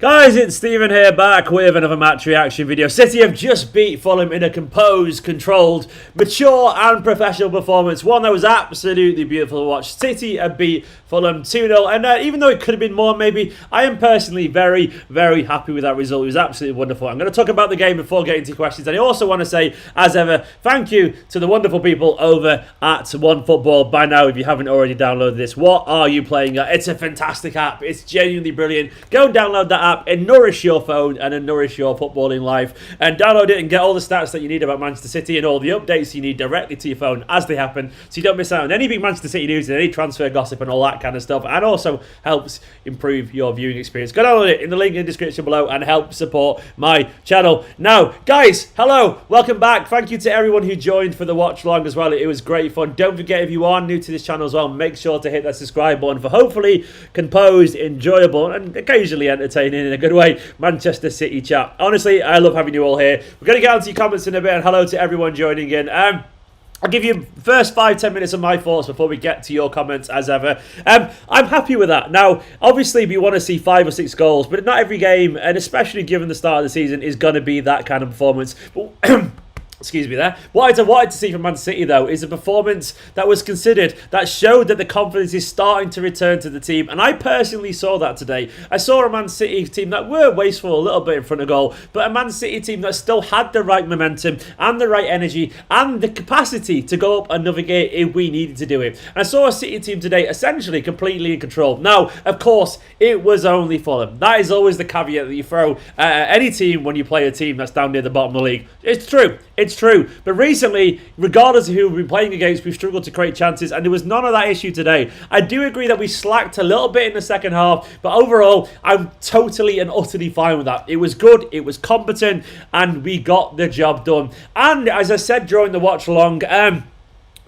Guys, it's Stephen here, back with another match reaction video. City have just beat Fulham in a composed, controlled, mature and professional performance. One that was absolutely beautiful to watch. City have beat Fulham 2-0, and even though it could have been more maybe, I am personally very, very happy with that result. It was absolutely wonderful. I'm going to talk about the game before getting to questions, and I also want to say, as ever, thank you to the wonderful people over at OneFootball. By now, if you haven't already downloaded this, what are you playing at? It's a fantastic app. It's genuinely brilliant. Go and download that app and nourish your phone and nourish your footballing life, and download it and get all the stats that you need about Manchester City and all the updates you need directly to your phone as they happen, so you don't miss out on any big Manchester City news and any transfer gossip and all that kind of stuff, and also helps improve your viewing experience. Go download it in the link in the description below and help support my channel. Now, guys, hello, welcome back. Thank you to everyone who joined for the watch along as well. It was great fun. Don't forget, if you are new to this channel as well, make sure to hit that subscribe button for hopefully composed, enjoyable and occasionally entertaining in a good way Manchester City chat. Honestly, I love having you all here. We're going to get on to your comments in a bit, and hello to everyone joining in. I'll give you the first 5-10 minutes of my thoughts before we get to your comments as ever. I'm happy with that. Now, obviously, we want to see 5 or 6 goals, but not every game, and especially given the start of the season, is going to be that kind of performance. But excuse me there. What I wanted to see from Man City, though, is a performance that was considered, that showed that the confidence is starting to return to the team. And I personally saw that today. I saw a Man City team that were wasteful a little bit in front of goal, but a Man City team that still had the right momentum and the right energy and the capacity to go up another game if we needed to do it. And I saw a City team today essentially completely in control. Now, of course, it was only Fulham. That is always the caveat that you throw at any team when you play a team that's down near the bottom of the league. It's true. It's true. But recently, regardless of who we've been playing against, we've struggled to create chances, and there was none of that issue today. I do agree that we slacked a little bit in the second half, but overall, I'm totally and utterly fine with that. It was good, it was competent, and we got the job done. And as I said during the watch along,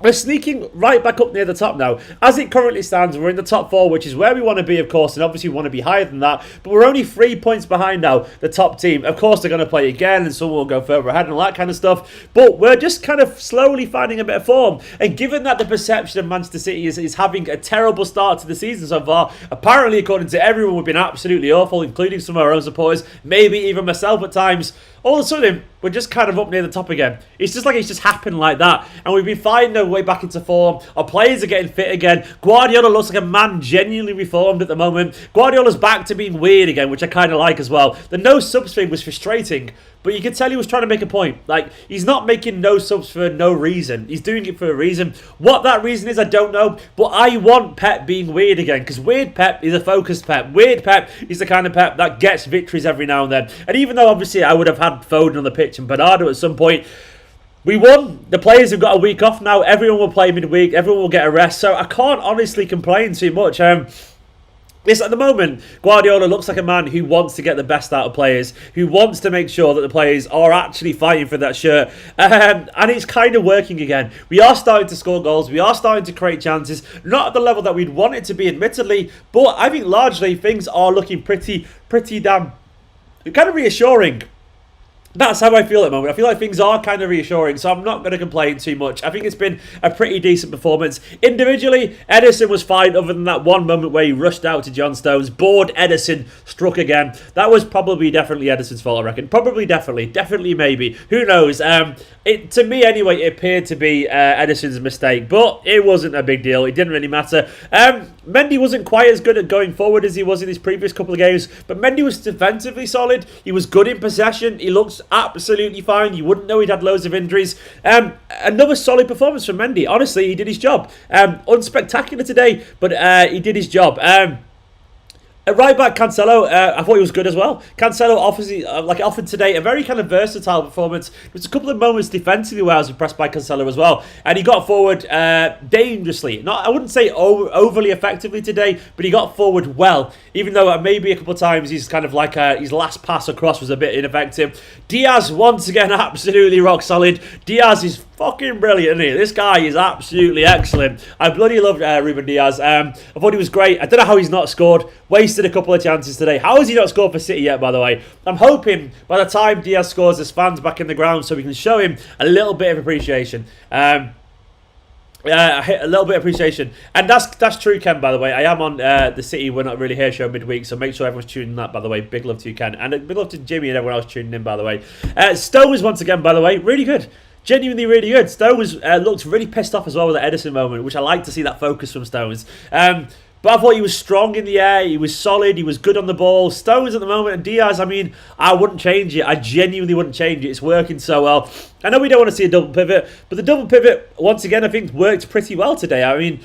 we're sneaking right back up near the top now. As it currently stands, we're in the top 4, which is where we want to be, of course, and obviously we want to be higher than that. But we're only 3 points behind now, the top team. Of course, they're going to play again, and someone will go further ahead and all that kind of stuff. But we're just kind of slowly finding a bit of form. And given that the perception of Manchester City is having a terrible start to the season so far, apparently, according to everyone, we've been absolutely awful, including some of our own supporters, maybe even myself at times. All of a sudden, we're just kind of up near the top again. It's just like it's just happened like that. And we've been finding our way back into form. Our players are getting fit again. Guardiola looks like a man genuinely reformed at the moment. Guardiola's back to being weird again, which I kind of like as well. The no subs thing was frustrating, but you could tell he was trying to make a point. Like, he's not making no subs for no reason. He's doing it for a reason. What that reason is, I don't know. But I want Pep being weird again, because weird Pep is a focused Pep. Weird Pep is the kind of Pep that gets victories every now and then. And even though, obviously, I would have had Foden on the pitch and Bernardo at some point, we won. The players have got a week off now. Everyone will play midweek. Everyone will get a rest. So I can't honestly complain too much. This, at the moment, Guardiola looks like a man who wants to get the best out of players, who wants to make sure that the players are actually fighting for that shirt. And it's kind of working again. We are starting to score goals. We are starting to create chances. Not at the level that we'd want it to be, admittedly. But I think largely things are looking pretty damn kind of reassuring. That's how I feel at the moment. I feel like things are kind of reassuring, so I'm not going to complain too much. I think it's been a pretty decent performance. Individually, Ederson was fine, other than that one moment where he rushed out to John Stones. Bored Ederson struck again. That was probably definitely Ederson's fault, I reckon. Probably, definitely, maybe. Who knows? To me, anyway, it appeared to be Ederson's mistake, but it wasn't a big deal. It didn't really matter. Mendy wasn't quite as good at going forward as he was in his previous couple of games, but Mendy was defensively solid. He was good in possession. He looks absolutely fine. You wouldn't know he'd had loads of injuries. Another solid performance from Mendy. Honestly, he did his job. Unspectacular today, but he did his job. At right back, Cancelo, I thought he was good as well. Cancelo offered today a very kind of versatile performance. There was a couple of moments defensively where I was impressed by Cancelo as well. And he got forward dangerously. I wouldn't say overly effectively today, but he got forward well. Even though maybe a couple of times he's kind of like his last pass across was a bit ineffective. Diaz, once again, absolutely rock solid. Diaz is fucking brilliant, isn't he? This guy is absolutely excellent. I bloody loved Ruben Diaz. I thought he was great. I don't know how he's not scored. Wasted a couple of chances today. How has he not scored for City yet, by the way? I'm hoping by the time Diaz scores, there's fans back in the ground so we can show him a little bit of appreciation. A little bit of appreciation, and that's true, Ken. By the way, I am on the City We're Not Really Here show midweek, so make sure everyone's tuning in that. By the way, big love to you, Ken, and big love to Jimmy and everyone else tuning in. By the way, Stones once again. By the way, really good, genuinely really good. Stones looked really pissed off as well with the Edison moment, which I like to see that focus from Stones. But I thought he was strong in the air. He was solid. He was good on the ball. Stones at the moment, and Diaz, I mean, I wouldn't change it. I genuinely wouldn't change it. It's working so well. I know we don't want to see a double pivot, but the double pivot, once again, I think worked pretty well today. I mean,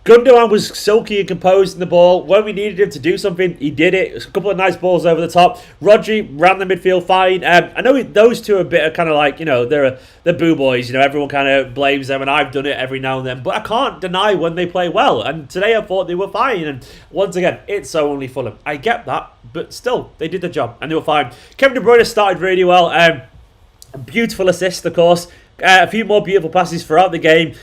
Gundogan was silky and composed in the ball. When we needed him to do something, he did it. A couple of nice balls over the top. Rodri ran the midfield fine. I know those two are a bit of kind of like, you know, they're boo boys. You know, everyone kind of blames them, and I've done it every now and then. But I can't deny when they play well. And today I thought they were fine. And once again, it's only Fulham. I get that, but still, they did the job and they were fine. Kevin De Bruyne started really well. A beautiful assist, of course. A few more beautiful passes throughout the game.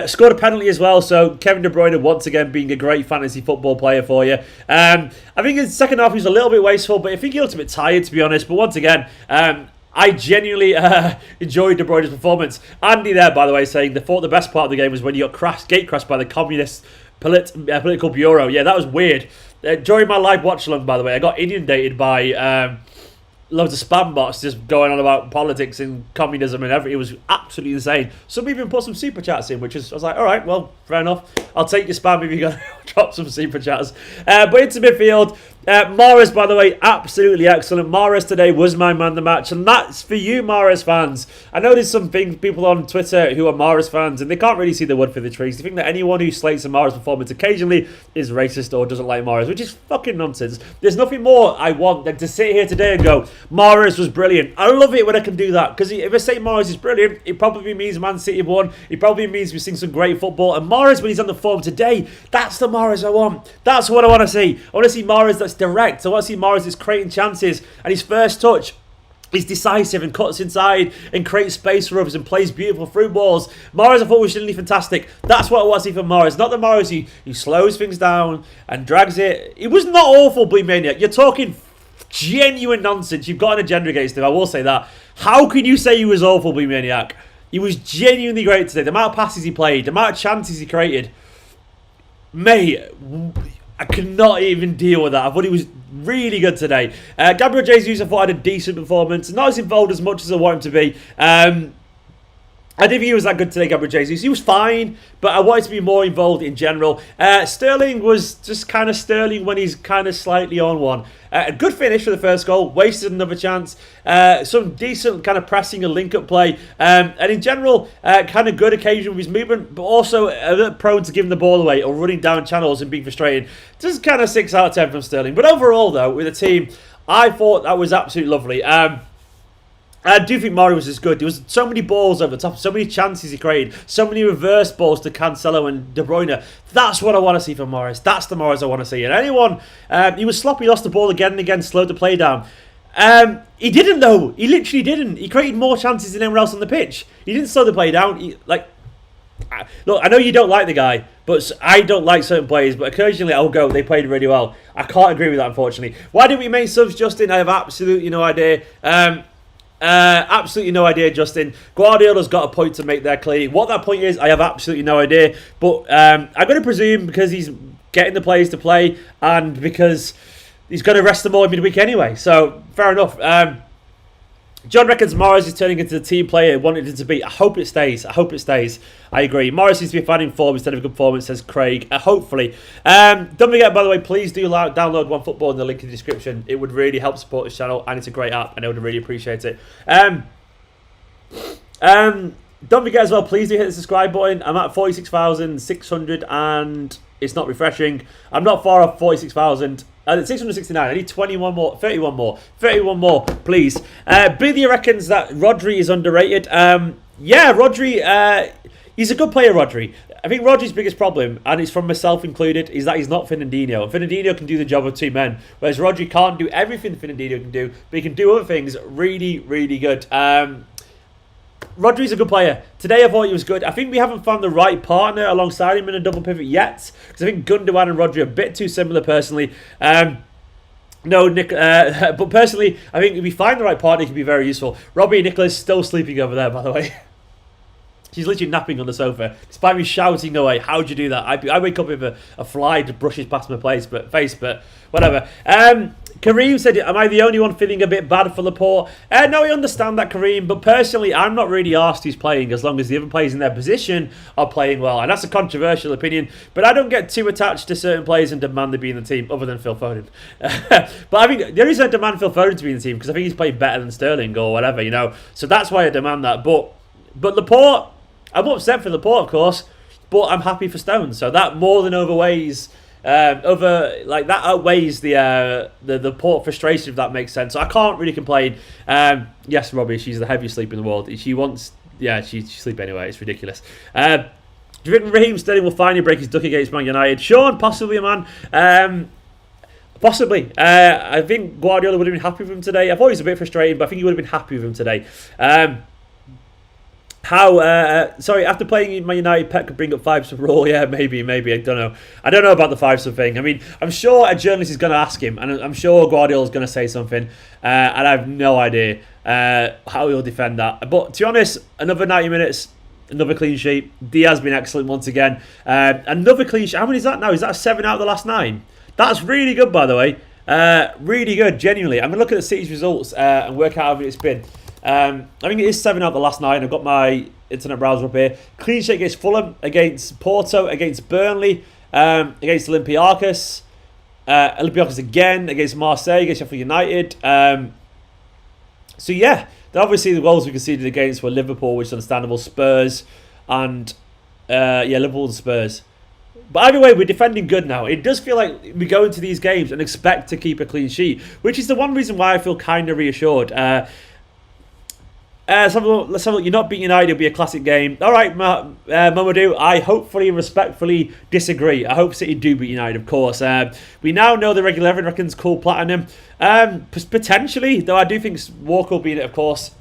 Scored a penalty as well. So Kevin De Bruyne once again being a great fantasy football player for you. I think in the second half he was a little bit wasteful, but I think he looked a bit tired, to be honest. But once again, I genuinely enjoyed De Bruyne's performance. Andy there, by the way, saying they thought the best part of the game was when you got gate crashed by the communist political bureau. Yeah, that was weird. During my live watch along, by the way, I got inundated by loads of spam bots just going on about politics and communism and everything. It was absolutely insane. Some even put some super chats in, which is, I was like, all right, well, fair enough. I'll take your spam if you're going to drop some super chats. But into midfield, Mahrez, by the way, absolutely excellent. Mahrez today was my man of the match, and that's for you, Mahrez fans. I know there's some people on Twitter who are Mahrez fans, and they can't really see the wood for the trees. They think that anyone who slates a Mahrez performance occasionally is racist or doesn't like Mahrez, which is fucking nonsense. There's nothing more I want than to sit here today and go, Mahrez was brilliant. I love it when I can do that, because if I say Mahrez is brilliant, it probably means Man City won. It probably means we've seen some great football. And Mahrez, when he's on the form today, that's the Mahrez I want. That's what I want to see. I want to see Mahrez that's direct. I want to see Mahrez that's creating chances, and his first touch is decisive and cuts inside and creates space for others and plays beautiful through balls. Mahrez, I thought, was really fantastic. That's what I want to see from Mahrez. Not the Mahrez who slows things down and drags it. It was not awful, Bleed Maniac. You're talking genuine nonsense. You've got an agenda against him, I will say that. How can you say he was awful, Bleed Maniac? He was genuinely great today. The amount of passes he played, the amount of chances he created. Mate, I could not even deal with that. I thought he was really good today. Gabriel Jesus, I thought, had a decent performance. Not as involved as much as I want him to be. I didn't think he was that good today, Gabriel Jesus. He was fine, but I wanted to be more involved in general. Sterling was just kind of Sterling when he's kind of slightly on one. A good finish for the first goal. Wasted another chance. Some decent kind of pressing and link-up play. And in general, kind of good occasion with his movement, but also a bit prone to giving the ball away or running down channels and being frustrated. Just kind of 6 out of 10 from Sterling. But overall, though, with the team, I thought that was absolutely lovely. I do think Mahrez was as good. There was so many balls over the top, so many chances he created, so many reverse balls to Cancelo and De Bruyne. That's what I want to see from Mahrez. That's the Mahrez I want to see. And anyone, he was sloppy, lost the ball again and again, slowed the play down. He didn't though. He literally didn't. He created more chances than anyone else on the pitch. He didn't slow the play down. Look, I know you don't like the guy, but I don't like certain players, but occasionally I'll go, they played really well. I can't agree with that, unfortunately. Why didn't we make subs, Justin? I have absolutely no idea. Absolutely no idea, Justin. Guardiola's got a point to make there clearly. What that point is, I have absolutely no idea. But I'm going to presume because he's getting the players to play and because he's going to rest them all in midweek anyway. So, fair enough. John reckons Mahrez is turning into the team player he wanted it to be. I hope it stays. I hope it stays. I agree. Mahrez seems to be finding form instead of a good performance, says Craig. Hopefully. Don't forget, by the way, please do download OneFootball in the link in the description. It would really help support this channel, and it's a great app, and I would really appreciate it. Don't forget as well, please do hit the subscribe button. I'm at 46,600, and it's not refreshing. I'm not far off 46,000. 669. I need 21 more, 31 more, 31 more, please. Billy reckons that Rodri is underrated. Yeah, Rodri, he's a good player, Rodri. I think Rodri's biggest problem, and it's from myself included, is that he's not Fernandinho. Fernandinho can do the job of two men, whereas Rodri can't do everything Fernandinho can do, but he can do other things really, really good. Rodri's a good player. Today I thought he was good. I think we haven't found the right partner alongside him in a double pivot yet, because I think Gundogan and Rodri are a bit too similar personally. No, Nick, but personally, I think if we find the right partner, it can be very useful. Robbie and Nicholas still sleeping over there, by the way. She's literally napping on the sofa, despite me shouting away. How'd you do that? I wake up with a fly that brushes past my face, but whatever. Kareem said, am I the only one feeling a bit bad for Laporte? No, I understand that, Kareem, but personally, I'm not really asked who's playing as long as the other players in their position are playing well. And that's a controversial opinion, but I don't get too attached to certain players and demand they be in the team, other than Phil Foden. But I think there is a demand Phil Foden to be in the team, because I think he's played better than Sterling or whatever, you know. So that's why I demand that. But Laporte, I'm upset for Laporte, of course, but I'm happy for Stones. So that more than outweighs that outweighs the Port frustration, if that makes sense. So I can't really complain. Yes, Robbie, she's the heaviest sleeper in the world. She sleep anyway. It's ridiculous. Do you think Raheem Sterling will finally break his duck against Man United? Sean, possibly, man. Possibly. I think Guardiola would have been happy with him today. I thought he was a bit frustrated, but I think he would have been happy with him today. After playing in Man United, Pep could bring up 5-sub rule. Yeah, maybe. I don't know. I don't know about the 5-sub thing. I mean, I'm sure a journalist is going to ask him, and I'm sure Guardiola's going to say something, and I have no idea how he'll defend that. But to be honest, another 90 minutes, another clean sheet. Diaz been excellent once again. Another clean sheet. How many is that now? Is that a 7 out of the last 9? That's really good, by the way. Really good, genuinely. I'm going to look at the City's results and work out how many it's been. I think it is 7 out of the last 9. I've got my internet browser up here. Clean sheet against Fulham, against Porto, against Burnley, against Olympiacos. Olympiacos again, against Marseille, against Sheffield United. So yeah, then obviously the goals we conceded against were Liverpool, which is understandable, Spurs, and Liverpool and Spurs. But either way, we're defending good now. It does feel like we go into these games and expect to keep a clean sheet, which is the one reason why I feel kind of reassured. Let's have a look. You're not beating United. It'll be a classic game. All right, Mamadou. I hopefully, respectfully disagree. I hope City do beat United, of course. We now know the regular 11 reckons cool platinum. Potentially, though I do think Walker will be in it, of course.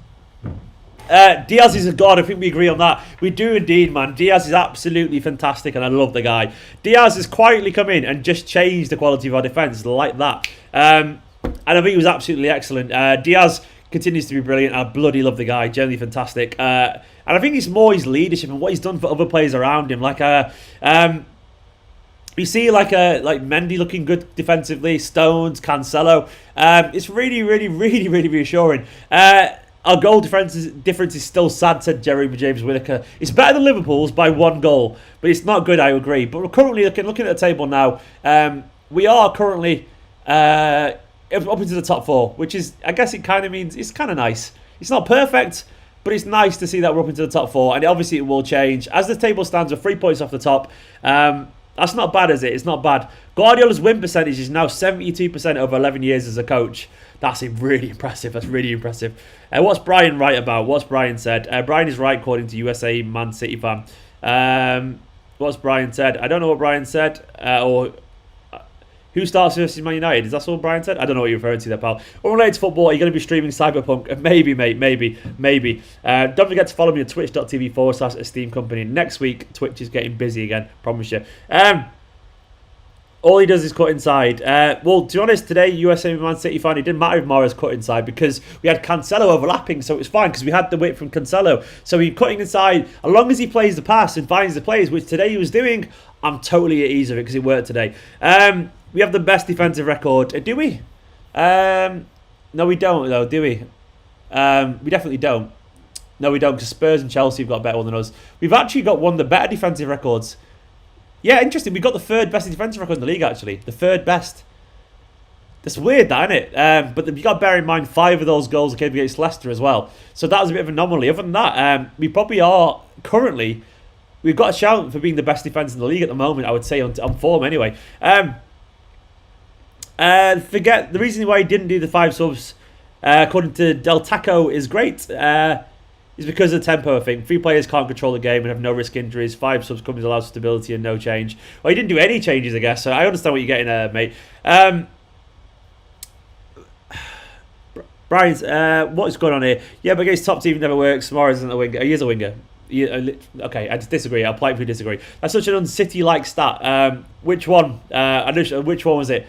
Diaz is a god. I think we agree on that. We do indeed, man. Diaz is absolutely fantastic, and I love the guy. Diaz has quietly come in and just changed the quality of our defence like that. And I think he was absolutely excellent. Diaz continues to be brilliant. I bloody love the guy. Generally fantastic. And I think it's more his leadership and what he's done for other players around him. You see like Mendy looking good defensively, Stones, Cancelo. It's really, really, really, really reassuring. Our goal difference is still sad, said Jeremy James Whittaker. It's better than Liverpool's by 1 goal, but it's not good, I agree. But we're currently looking at the table now. We are currently up into the top 4, which is, I guess it kind of means, it's kind of nice. It's not perfect, but it's nice to see that we're up into the top 4, and obviously it will change. As the table stands, we're 3 points off the top. That's not bad, is it? It's not bad. Guardiola's win percentage is now 72% over 11 years as a coach. That's really impressive. That's really impressive. What's Brian right about? What's Brian said? Brian is right according to USA Man City fan. What's Brian said? I don't know what Brian said. Or who starts versus Man United? Is that what Brian said? I don't know what you're referring to there, pal. Unrelated to football, are you going to be streaming Cyberpunk? Maybe, mate. Maybe. Don't forget to follow me on twitch.tv/Esteemed Kompany. Next week, Twitch is getting busy again. Promise you. All he does is cut inside. Well, to be honest, today, USA Man City fan, it didn't matter if Mahrez cut inside because we had Cancelo overlapping, so it was fine because we had the width from Cancelo. So he cutting inside, as long as he plays the pass and finds the plays, which today he was doing, I'm totally at ease with it because it worked today. We have the best defensive record. Do we? No, we don't, though, do we? We definitely don't. No, we don't, because Spurs and Chelsea have got a better one than us. We've actually got one of the better defensive records. Yeah, interesting. We've got the 3rd best defensive record in the league, actually. The 3rd best. That's weird, that, isn't it? But you've got to bear in mind 5 of those goals came against Leicester as well. So that was a bit of an anomaly. Other than that, we probably are currently... We've got a shout for being the best defence in the league at the moment, I would say, on form anyway. Forget the reason why he didn't do the 5 subs, according to Del Taco, is great. Is because of the tempo, I think. 3 players can't control the game and have no risk injuries. 5 subs comes allows stability and no change. Well, he didn't do any changes, I guess, so I understand what you're getting at, mate. Brian's, what is going on here? Yeah, but against top team never works. Mahrez isn't a winger. He is a winger. Okay, I just disagree. I'll politely disagree. That's such an un-City-like stat. Which one? Which one was it?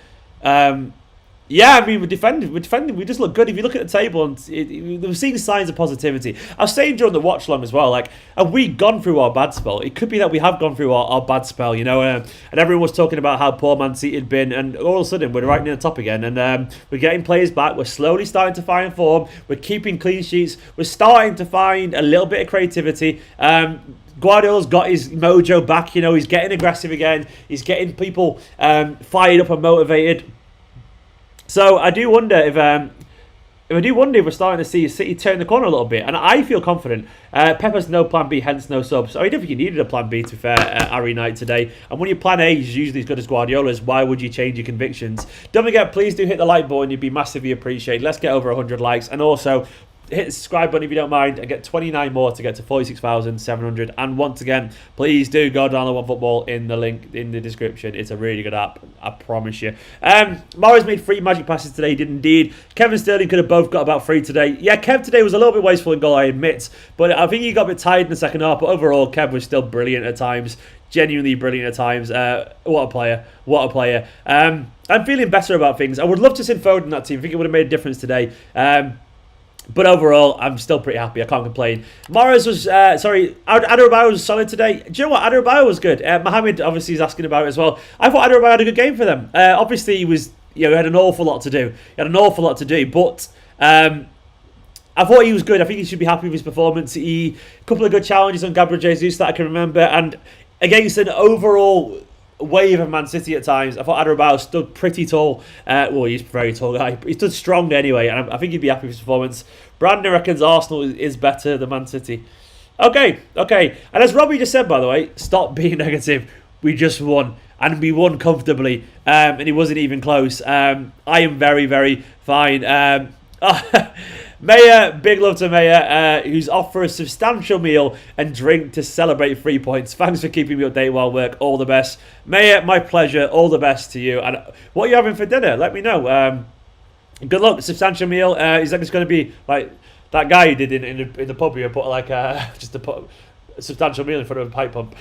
Yeah, I mean, we're defending. We just look good. If you look at the table, and we're seeing signs of positivity. I was saying during the watch long as well, like, have we gone through our bad spell? It could be that we have gone through our bad spell, you know. And everyone was talking about how poor Man City had been, and all of a sudden we're right near the top again. And we're getting players back. We're slowly starting to find form. We're keeping clean sheets. We're starting to find a little bit of creativity. Guardiola's got his mojo back. You know, he's getting aggressive again. He's getting people fired up and motivated. So I do wonder if we're starting to see City turn the corner a little bit, and I feel confident. Pepper's no plan B, hence no subs. I don't think you needed a plan B, to be fair, Ari Knight today. And when your plan A is usually as good as Guardiola's, why would you change your convictions? Don't forget, please do hit the like button. You'd be massively appreciated. Let's get over 100 likes, and also hit the subscribe button if you don't mind, and get 29 more to get to 46,700. And once again, please do go download OneFootball in the link in the description. It's a really good app, I promise you. Mahrez made 3 magic passes today, he did indeed. Kevin Sterling could have both got about 3 today. Yeah, Kev today was a little bit wasteful in goal, I admit, but I think he got a bit tired in the second half. But overall, Kev was still brilliant at times. Genuinely brilliant at times. What a player. What a player. I'm feeling better about things. I would love to send Foden in that team. I think it would have made a difference today. But overall, I'm still pretty happy. I can't complain. Mahrez was, Adarabioyo was solid today. Do you know what? Adarabioyo was good. Mohamed obviously is asking about it as well. I thought Adarabioyo had a good game for them. Obviously, he was, he had an awful lot to do. But I thought he was good. I think he should be happy with his performance. A couple of good challenges on Gabriel Jesus that I can remember. And against an overall wave of Man City at times, I thought Adarabioyo stood pretty tall. Well, he's a very tall guy. He stood strong anyway, and I think he'd be happy with his performance. Brandon reckons Arsenal is better than Man City. Okay. And as Robbie just said, by the way, stop being negative. We just won, and we won comfortably, and it wasn't even close. I am very, very fine. Mayor, big love to Mayor, who's off for a substantial meal and drink to celebrate 3 points. Thanks for keeping me updated while work. All the best. Mayor, my pleasure. All the best to you. And what are you having for dinner? Let me know. Good luck. Substantial meal. Is that just going to be like that guy you did in the pub? You put like just a substantial meal in front of a pipe pump.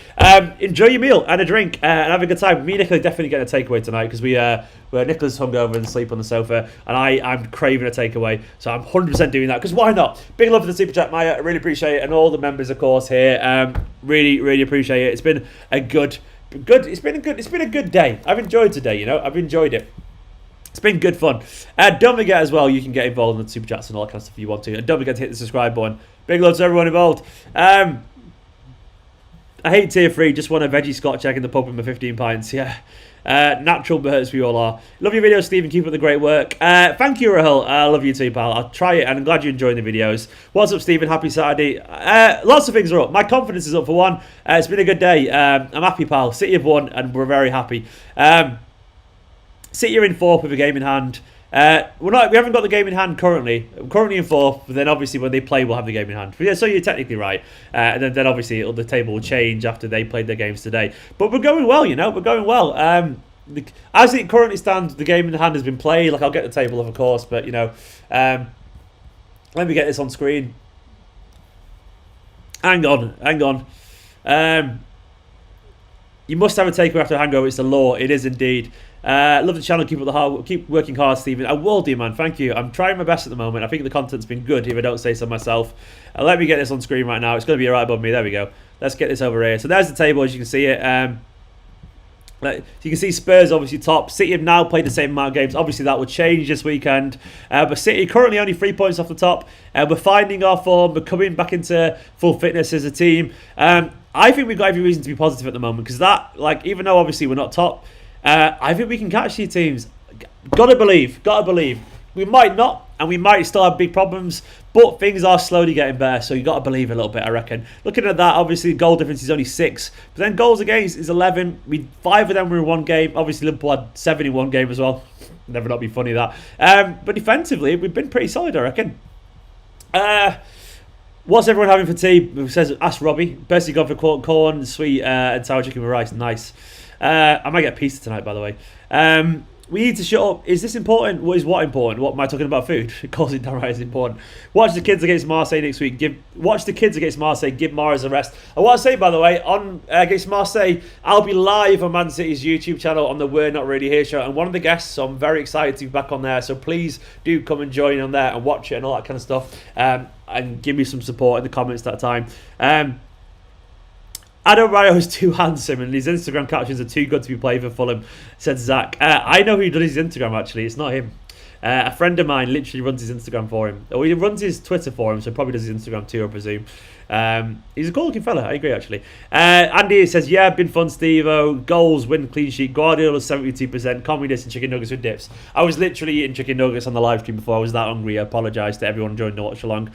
Enjoy your meal and a drink and have a good time. Me and Nicola definitely getting a takeaway tonight because we're Nicola's hungover and asleep on the sofa, and I'm craving a takeaway, so I'm 100% doing that because why not? Big love for the super chat, Maya. I really appreciate it, and all the members, of course, here. Really appreciate it. It's been a good. It's been a good day. I've enjoyed today. I've enjoyed it. It's been good fun. Don't forget as well, you can get involved in the super chats and all that kind of stuff if you want to, and don't forget to hit the subscribe button. Big love to everyone involved. I hate tier 3, just want a veggie scotch egg in the pub with my 15 pints, yeah. Natural birds we all are. Love your videos, Stephen, keep up the great work. Thank you, Rahul, I love you too, pal. I'll try it, and I'm glad you're enjoying the videos. What's up, Stephen? Happy Saturday. Lots of things are up. My confidence is up for one. It's been a good day. I'm happy, pal. City have won, and we're very happy. City are in 4th with a game in hand. We haven't got the game in hand currently. I'm currently in 4th, but then obviously when they play, we'll have the game in hand. But yeah, so you're technically right. And then obviously the table will change after they played their games today. But we're going well, we're going well. As it currently stands, the game in hand has been played. Like, I'll get the table up, of course, but let me get this on screen. Hang on. You must have a takeaway after a hangover. It's the law. It is indeed. Love the channel. Keep working hard, Stephen. I will do, man. Thank you. I'm trying my best at the moment. I think the content's been good, if I don't say so myself. Let me get this on screen right now. It's going to be right above me. There we go. Let's get this over here. So there's the table, as you can see it. You can see Spurs obviously top. City have now played the same amount of games. Obviously that will change this weekend. But City currently only 3 points off the top. We're finding our form. We're coming back into full fitness as a team. I think we've got every reason to be positive at the moment because even though obviously we're not top, I think we can catch these teams. Gotta believe. We might not, and we might still have big problems, but things are slowly getting better, so you got to believe a little bit, I reckon. Looking at that, obviously, goal difference is only 6, but then goals against is 11. 5 of them were in one game. Obviously, Liverpool had 7 in one game as well. Never not be funny, that. But defensively, we've been pretty solid, I reckon. What's everyone having for tea? Says, ask Robbie. Basically gone for corn, sweet, and sour chicken with rice. Nice. I might get pizza tonight, by the way. We need to shut up. Is this important? What is what important? What am I talking about? Food? Causing downright is important. Watch the kids against Marseille next week. Watch the kids against Marseille. Give Mahrez a rest. I want to say, by the way, on against Marseille, I'll be live on Man City's YouTube channel on the We're Not Really Here show, and one of the guests, so I'm very excited to be back on there. So please do come and join on there and watch it and all that kind of stuff, and give me some support in the comments that time. Adebayo is too handsome and his Instagram captions are too good to be played for Fulham, said Zach. I know who does his Instagram actually, it's not him. A friend of mine literally runs his Instagram for him. Or he runs his Twitter for him, so probably does his Instagram too, I presume. He's a cool looking fella, I agree actually. Andy says, yeah, been fun, Steve-O. Goals, win, clean sheet. Guardiola 72%. Communist and chicken nuggets with dips. I was literally eating chicken nuggets on the live stream before I was that hungry. I apologise to everyone joining the watch along.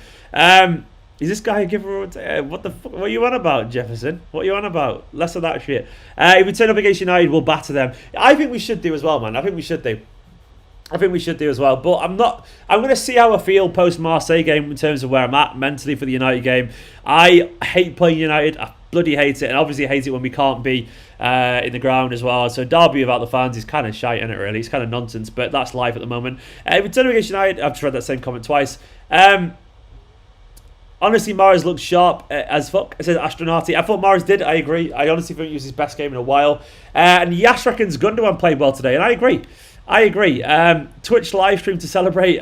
Is this guy a giver? What the fuck? What are you on about, Jefferson? What are you on about? Less of that shit. If we turn up against United, we'll batter them. I think we should do as well, man. I think we should do as well. But I'm going to see how I feel post Marseille game in terms of where I'm at mentally for the United game. I hate playing United. I bloody hate it. And obviously hate it when we can't be in the ground as well. So derby without the fans is kind of shite, isn't it, really? It's kind of nonsense. But that's life at the moment. If we turn up against United, I've just read that same comment twice. Honestly, Mahrez looks sharp as fuck. It says Astronauti. I thought Mahrez did. I agree. I honestly think it was his best game in a while. And Yash reckons Gundogan played well today. And I agree. Twitch live stream to celebrate.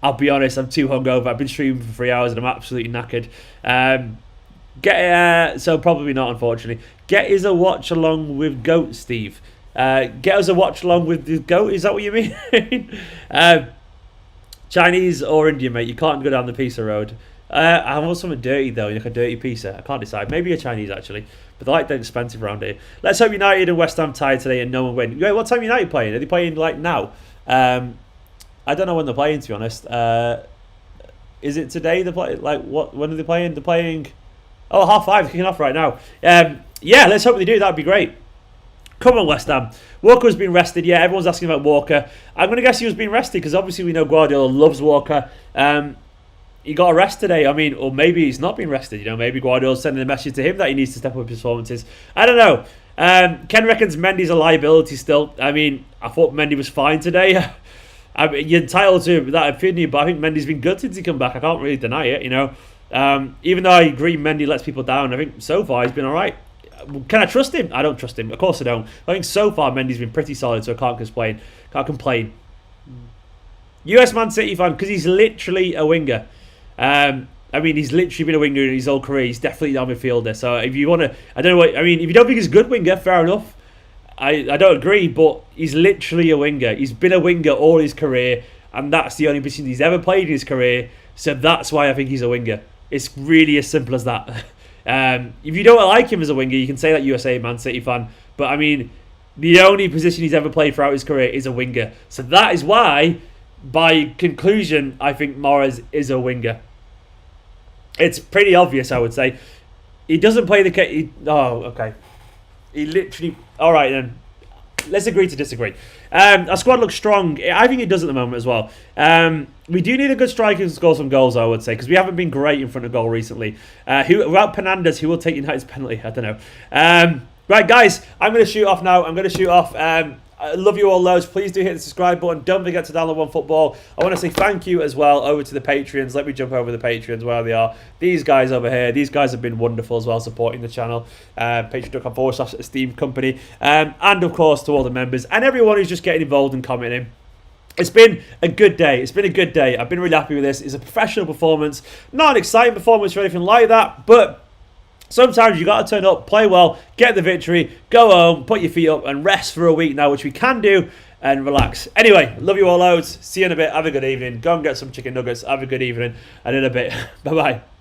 I'll be honest, I'm too hungover. I've been streaming for 3 hours and I'm absolutely knackered. So probably not, unfortunately. Get us a watch along with Goat, Steve. Get us a watch along with the Goat. Is that what you mean? Chinese or Indian, mate. You can't go down the pizza road. I want something dirty though, like a dirty pizza. I can't decide. Maybe a Chinese actually, but they're expensive around here. Let's hope United and West Ham tie today and no one win. Wait, what time are United playing? Are they playing like now? I don't know when they're playing, to be honest. Is it today? They play like what? When are they playing? They're playing. Oh, 5:30. They're kicking off right now. Yeah, let's hope they do. That'd be great. Come on, West Ham. Walker's been rested. Yeah, everyone's asking about Walker. I'm going to guess he was being rested because obviously we know Guardiola loves Walker. He got a rest today. I mean, or maybe he's not been rested. You know, maybe Guardiola's sending a message to him that he needs to step up his performances. I don't know. Ken reckons Mendy's a liability still. I mean, I thought Mendy was fine today. I mean, you're entitled to that opinion, but I think Mendy's been good since he come back. I can't really deny it, you know. Even though I agree Mendy lets people down, I think so far he's been all right. Can I trust him? I don't trust him. Of course I don't. I think so far Mendy's been pretty solid, so I can't complain. US Man City fan, because he's literally a winger. I mean, he's literally been a winger in his whole career. He's definitely not a midfielder. So if you want to, I don't know what, I mean, if you don't think he's a good winger, fair enough. I don't agree, but he's literally a winger. He's been a winger all his career, and that's the only position he's ever played in his career. So that's why I think he's a winger. It's really as simple as that. If you don't like him as a winger, you can say that USA Man City fan. But I mean, the only position he's ever played throughout his career is a winger. So that is why, by conclusion, I think Mahrez is a winger. It's pretty obvious, I would say. He doesn't play the... Oh, okay. He literally... All right, then. Let's agree to disagree. Our squad looks strong. I think it does at the moment as well. We do need a good striker to score some goals, I would say, because we haven't been great in front of goal recently. Without Penandes, who will take United's penalty? I don't know. Right, guys, I'm going to shoot off now. I'm going to shoot off. I love you all loads. Please do hit the subscribe button. Don't forget to download OneFootball. I want to say thank you as well over to the Patreons. Let me jump over the Patreons where they are. These guys over here. These guys have been wonderful as well, supporting the channel. Patreon.com/Esteemed Kompany. And of course to all the members and everyone who's just getting involved and commenting. It's been a good day. It's been a good day. I've been really happy with this. It's a professional performance. Not an exciting performance or anything like that, but sometimes you got to turn up, play well, get the victory, go home, put your feet up and rest for a week now, which we can do, and relax. Anyway, love you all loads. See you in a bit. Have a good evening. Go and get some chicken nuggets. Have a good evening. And in a bit. Bye-bye.